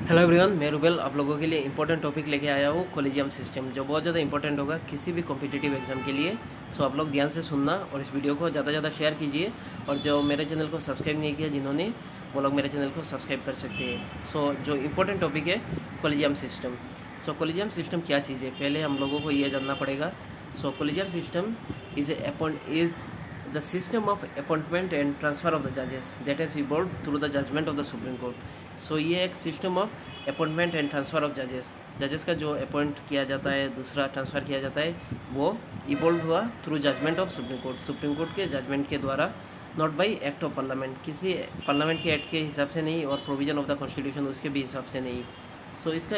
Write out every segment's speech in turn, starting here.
Hello everyone, मैं रुबेल आप लोगों के लिए इंपॉर्टेंट टॉपिक लेके आया हूँ कॉलेजियम सिस्टम, जो बहुत ज़्यादा इंपॉर्टेंट होगा किसी भी कॉम्पिटिटिव एग्जाम के लिए। सो आप लोग ध्यान से सुनना और इस वीडियो को ज़्यादा से ज़्यादा शेयर कीजिए। और जो मेरे चैनल को सब्सक्राइब नहीं किया जिन्होंने, वो लोग मेरे चैनल को सब्सक्राइब कर सकते हैं। सो जो इंपॉर्टेंट टॉपिक है कॉलेजियम सिस्टम। सो कॉलेजियम सिस्टम क्या चीज़ है, पहले हम लोगों को ये जानना पड़ेगा। So collegium system is the system of appointment and transfer of the judges that has evolved through the judgment of the Supreme Court. So ये एक system of appointment and transfer of जजेस का जो अपॉइंट किया जाता है, दूसरा transfer किया जाता है, वो इवॉल्व हुआ through judgement of Supreme Court के जजमेंट के द्वारा, not by act of Parliament, किसी पार्लियामेंट के एक्ट के हिसाब से नहीं और प्रोविजन ऑफ द कॉन्स्टिट्यूशन उसके भी हिसाब से नहीं। सो इसका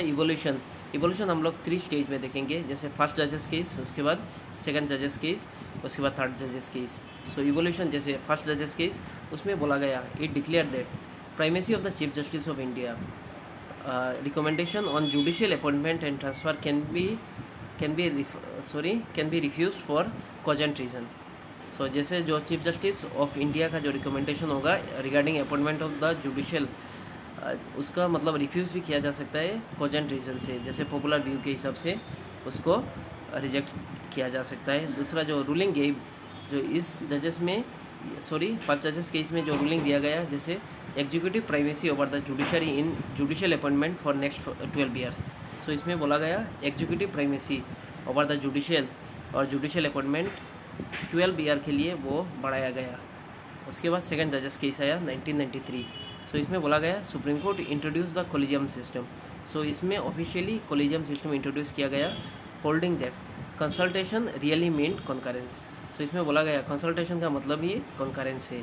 इवोल्यूशन हम लोग 3 स्टेज में देखेंगे, जैसे फर्स्ट जजेस केस, उसके बाद सेकंड जजेस केस, उसके बाद थर्ड जजेस केस। सो इवोल्यूशन जैसे फर्स्ट जजेस केस, उसमें बोला गया it declare that primacy of the chief justice of India, recommendation on judicial appointment and transfer can be refused for cogent reason. So जैसे जो चीफ जस्टिस ऑफ इंडिया का जो recommendation होगा regarding appointment of the judicial, उसका मतलब refuse भी किया जा सकता है कॉजेंट रीज़न से, जैसे पॉपुलर व्यू के हिसाब से उसको रिजेक्ट किया जा सकता है। दूसरा जो रूलिंग गई, जो इस जजेस में फर्स्ट जजेस केस में जो रूलिंग दिया गया, जैसे executive primacy over the judiciary in judicial appointment for next 12 years. So इसमें बोला गया executive primacy over the judicial और जुडिशियल अपॉइंटमेंट 12 ईयर के लिए वो बढ़ाया गया। उसके बाद सेकंड जजेस केस आया 1993। सो इसमें बोला गया supreme court introduce the collegium system. So इसमें ऑफिशियली कॉलेजियम सिस्टम इंट्रोड्यूस किया गया, holding that consultation really meant concurrence. So इसमें बोला गया कंसल्टेशन का मतलब ही कॉन्करेंस है।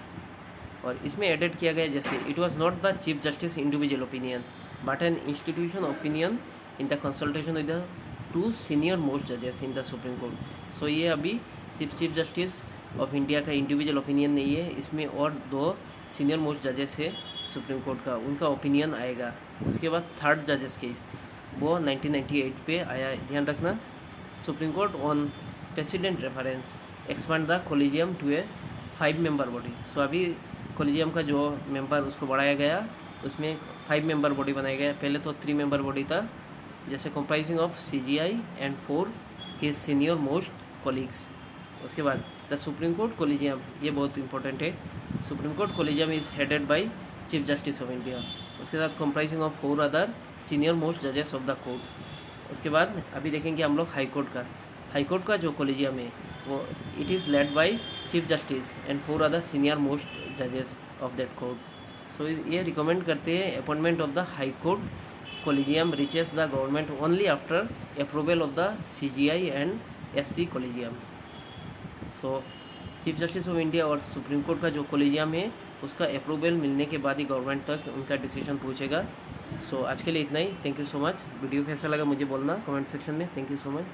और इसमें एडेड किया गया, जैसे it was not the chief justice individual opinion but an institution opinion in the consultation with the 2 senior most जजेस in the supreme court. So ये अभी सिर्फ चीफ जस्टिस ऑफ इंडिया का इंडिविजुअल ओपिनियन नहीं है, इसमें और 2 सीनियर मोस्ट जजेस है सुप्रीम कोर्ट का, उनका ओपिनियन आएगा। उसके बाद थर्ड जजेस केस वो 1998 पे आया, ध्यान रखना। Supreme court on president reference expand the collegium to a 5 member body. So अभी कॉलेजियम का जो मेंबर उसको बढ़ाया गया, उसमें 5 मेंबर बॉडी बनाया गया। पहले तो 3 मेंबर बॉडी था, जैसे comprising of CGI and 4 his senior most colleagues. उसके बाद द सुप्रीम कोर्ट कॉलेजियम, ये बहुत इंपॉर्टेंट है। Supreme court collegium is headed by chief justice of India. उसके साथ comprising of 4 other senior most जजेस ऑफ द कोर्ट। उसके बाद अभी देखेंगे हम लोग हाई कोर्ट का जो कॉलेजियम है वो it is led by chief justice and 4 other senior most जजेस ऑफ दैट कोर्ट। सो ये रिकमेंड करते हैं appointment of the high court collegium reaches the government only after approval of the CGI and SC collegiums. So chief justice of India और supreme court का जो collegium है उसका approval मिलने के बाद ही गवर्नमेंट तक उनका डिसीजन पहुंचेगा। सो आज के लिए इतना ही। Thank you so much. Video कैसा लगा मुझे बोलना कमेंट सेक्शन में। Thank you so much.